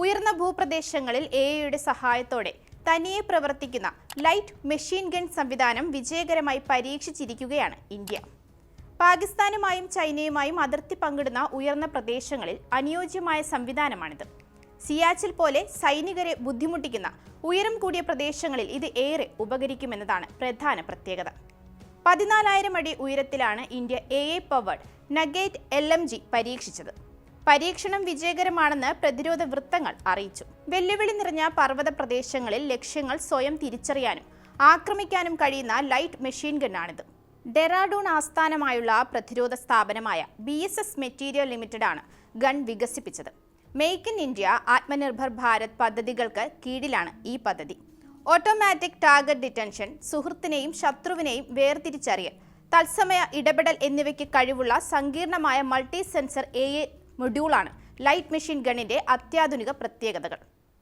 ഉയർന്ന ഭൂപ്രദേശങ്ങളിൽ എഐയുടെ സഹായത്തോടെ തനിയെ പ്രവർത്തിക്കുന്ന ലൈറ്റ് മെഷീൻ ഗൺ സംവിധാനം വിജയകരമായി പരീക്ഷിച്ചിരിക്കുകയാണ് ഇന്ത്യ. പാകിസ്ഥാനുമായും ചൈനയുമായും അതിർത്തി പങ്കിടുന്ന ഉയർന്ന പ്രദേശങ്ങളിൽ അനുയോജ്യമായ സംവിധാനമാണിത്. സിയാച്ചിൽ പോലെ സൈനികരെ ബുദ്ധിമുട്ടിക്കുന്ന ഉയരം കൂടിയ പ്രദേശങ്ങളിൽ ഇത് ഏറെ ഉപകരിക്കുമെന്നതാണ് പ്രധാന പ്രത്യേകത. 14,000 അടി ഉയരത്തിലാണ് ഇന്ത്യ AI പവേർഡ് നഗേറ്റ് LMG പരീക്ഷിച്ചത്. പരീക്ഷണം വിജയകരമാണെന്ന് പ്രതിരോധ വൃത്തങ്ങൾ അറിയിച്ചു. വെല്ലുവിളി നിറഞ്ഞ പർവ്വത പ്രദേശങ്ങളിൽ ലക്ഷ്യങ്ങൾ സ്വയം തിരിച്ചറിയാനും ആക്രമിക്കാനും കഴിയുന്ന ലൈറ്റ് മെഷീൻ ഗണ്ണാണിത്. ഡെറാഡൂൺ ആസ്ഥാനമായുള്ള പ്രതിരോധ സ്ഥാപനമായ BSS മെറ്റീരിയൽ ലിമിറ്റഡ് ആണ് ഗൺ വികസിപ്പിച്ചത്. Make in India, Atmanirbhar Bharat പദ്ധതികൾക്ക് കീഴിലാണ് ഈ പദ്ധതി. ഓട്ടോമാറ്റിക് ടാർഗറ്റ് ഡിറ്റൻഷൻ, സുഹൃത്തിനെയും ശത്രുവിനെയും വേർതിരിച്ചറിയൽ, തത്സമയ ഇടപെടൽ എന്നിവയ്ക്ക് കഴിവുള്ള സങ്കീർണമായ മൾട്ടി സെൻസർ AI മൊഡ്യൂളാണ് ലൈറ്റ് മെഷീൻ ഗണ്ണിന്റെ അത്യാധുനിക പ്രത്യേകതകൾ.